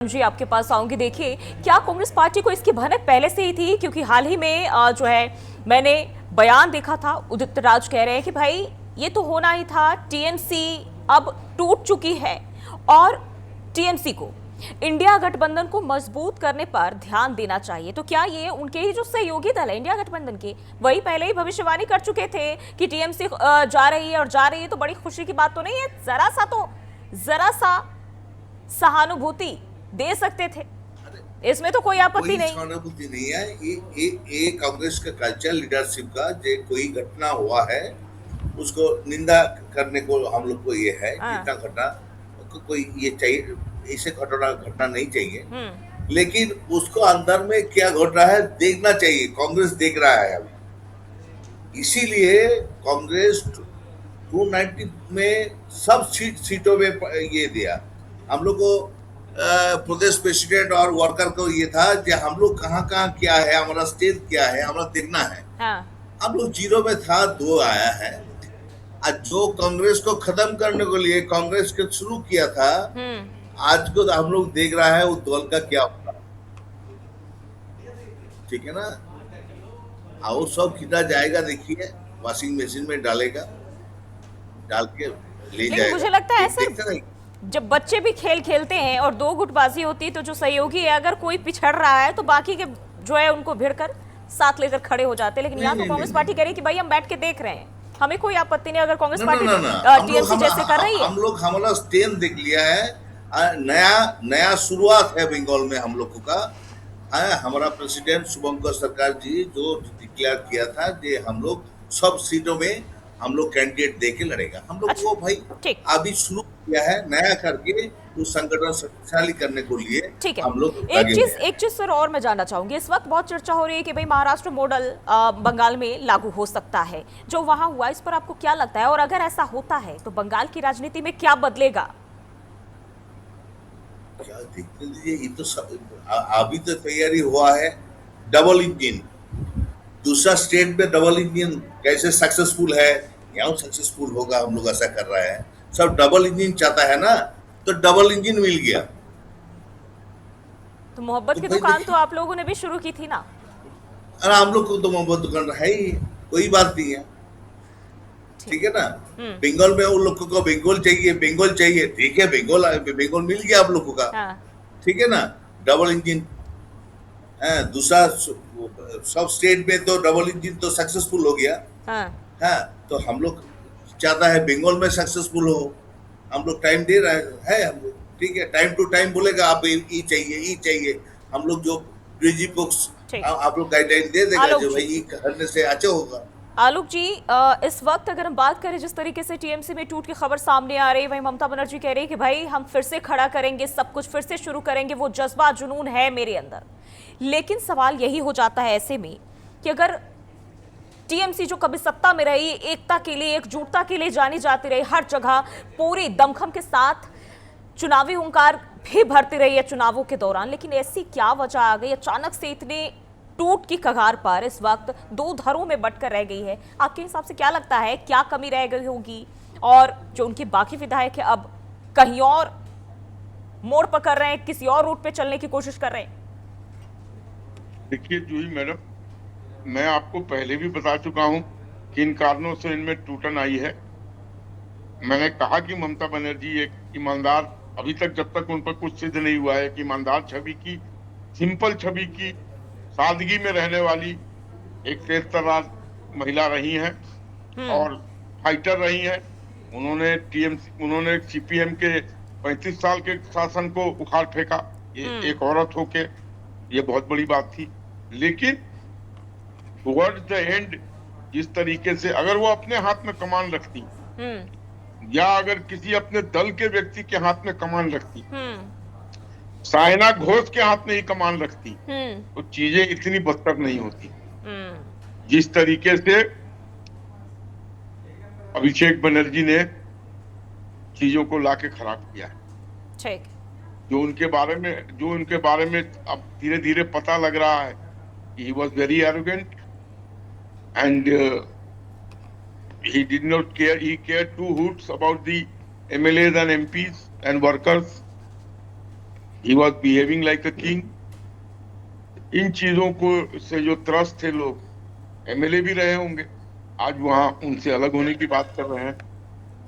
जी आपके पास आऊंगी। देखिए, क्या कांग्रेस पार्टी को इसकी भनक पहले से ही थी? क्योंकि हाल ही में जो है मैंने बयान देखा था, उदित राज कह रहे हैं कि भाई ये तो होना ही था, टीएमसी अब टूट चुकी है और टीएमसी को इंडिया गठबंधन को मजबूत करने पर ध्यान देना चाहिए। तो क्या ये उनके ही जो सहयोगी दल है इंडिया गठबंधन के, वही पहले ही भविष्यवाणी कर चुके थे कि टीएमसी जा रही है और जा रही है, तो बड़ी खुशी की बात तो नहीं है? जरा सा सहानुभूति दे सकते थे, इसमें तो कोई आपत्ति नहीं। सहानुभूति नहीं है। ये कांग्रेस का कल्चर लीडरशिप का, जो कोई घटना हुआ है उसको निंदा करने को हम लोग को ये है। जितना घटना कोई ये चाहिए, ऐसे घटना घटना नहीं चाहिए, लेकिन उसको अंदर में क्या घट रहा है देखना चाहिए। कांग्रेस देख रहा है अभी, इसीलिए कांग्रेस 290 में सब सीटों में ये दिया हम लोग को। प्रदेश प्रेसिडेंट और वर्कर को ये था कि हम लोग कहाँ कहाँ क्या है, हमारा स्टेज क्या है, हमारा देखना है। हम लोग जीरो में था, 2 आया है। आज जो कांग्रेस को खत्म करने के लिए कांग्रेस के शुरू किया था, आज को हम लोग देख रहा है वो दल का क्या होगा। ठीक है ना? और सब खिंचा जाएगा, देखिए वॉशिंग मशीन में डालेगा, डाल के ले जाएगा। मुझे लगता है सर, जब बच्चे भी खेल खेलते हैं और 2 गुटबाजी होती है, तो जो सहयोगी है अगर कोई पिछड़ रहा है तो बाकी के जो है उनको भिड़कर साथ लेकर खड़े हो जाते हैं। लेकिन यहाँ तो कांग्रेस पार्टी कह रही है कि भाई हम बैठ के देख रहे हैं, हमें कोई आपत्ति नहीं अगर कांग्रेस पार्टी टीएमसी जैसे कर रही है। हम लोग हमारा स्टैंड देख लिया है। नया शुरुआत है बंगाल में हम लोगों का। हमारा प्रेसिडेंट शुभंकर सरकार जी जो डिक्लेयर किया था कि हम लोग सब सीटों में हम लोग कैंडिडेट देके लड़ेगा। हम लोग वो भाई अभी शुरू किया है नया करके, तो संगठन शक्तिशाली करने को लिए ठीक है। हम लोग एक चीज सर और मैं जानना चाहूंगी, इस वक्त बहुत चर्चा हो रही है कि भाई महाराष्ट्र मॉडल बंगाल में लागू हो सकता है, जो वहां हुआ, इस पर आपको क्या लगता है? और अगर ऐसा होता है तो बंगाल की राजनीति में क्या बदलेगा? क्या देखते लीजिए, ये तो अभी तो तैयारी हुआ है। डबल इंजन, दूसरा स्टेट में डबल इंजन कैसे सक्सेसफुल है, यहाँ सक्सेसफुल होगा, हम लोग ऐसा कर रहा है। सब डबल इंजन चाहता है ना, तो डबल इंजन मिल गया। तो मोहब्बत की दुकान तो आप लोगों ने भी शुरू की थी ना? अरे हम लोग को तो मोहब्बत दुकान है ही, कोई बात नहीं है। ठीक है ना? बंगाल में उन लोगों को बंगाल चाहिए, ठीक है, बंगाल मिल गया आप लोगों का। ठीक है ना? डबल इंजन दूसरा सब स्टेट में तो डबल इंजन तो सक्सेसफुल हो गया। हाँ, तो हम लोग चाहता है बंगाल में सक्सेसफुल हो। हम लोग टाइम दे रहे हैं हम लोग। ठीक है, टाइम टू टाइम बोलेगा आप ये चाहिए, हम लोग जो आप लोग गाइडलाइन दे देगा जो भाई ये करने से अच्छा होगा। आलोक जी, इस वक्त अगर हम बात करें जिस तरीके से टीएमसी में टूट की खबर सामने आ रही है, वही ममता बनर्जी कह रही है कि भाई हम फिर से खड़ा करेंगे, सब कुछ फिर से शुरू करेंगे, वो जज्बा जुनून है मेरे अंदर। लेकिन सवाल यही हो जाता है ऐसे में कि अगर टीएमसी जो कभी सत्ता में रही, एकता के लिए, एकजुटता के लिए जानी जाती रही, हर जगह पूरी दमखम के साथ चुनावी हुंकार भी भरती रही है चुनावों के दौरान, लेकिन ऐसी क्या वजह आ गई अचानक से इतने टूट की कगार पर इस वक्त 2 धरों में बटकर रह गई है? आपके हिसाब से क्या लगता है, क्या कमी रह गई होगी? और जो उनके बाकी विधायक है अब कहीं और मोड़ पकड़ रहे हैं, किसी और रूट पे चलने की कोशिश कर रहे हैं? देखिए जूही मैडम, मैं आपको पहले भी बता चुका हूं कि इन कारणों से इनमें टूटन आई है। मैंने कहा कि ममता बनर्जी एक ईमानदार, अभी तक जब तक उन पर कुछ सिद्ध नहीं हुआ है कि ईमानदार छवि की, सिंपल छवि की, सादगी में रहने वाली एक तेज तर्रार महिला रही हैं और फाइटर रही हैं। उन्होंने सीपीएम के 35 साल के शासन को उखाड़ फेंका, ये एक औरत होके, ये बहुत बड़ी बात थी। लेकिन टुवर्ड्स द एंड जिस तरीके से अगर वो अपने हाथ में कमान रखती या अगर किसी अपने दल के व्यक्ति के हाथ में कमान रखती, साइना घोष के हाथ में ही कमान रखती, तो चीजें इतनी बदतर नहीं होती। जिस तरीके से अभिषेक बनर्जी ने चीजों को लाके खराब किया है, जो उनके बारे में अब धीरे धीरे पता लग रहा है कि he was very arrogant and he did not care. He cared 2 hoots about the MLAs and MPs and workers. He was behaving like a king. इन चीजों को से जो त्रस्त थे लोग, एमएलए भी रहे होंगे, आज वहां उनसे अलग होने की बात कर रहे हैं।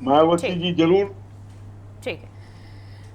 मायावती ठीक जी जरूर ठीक है।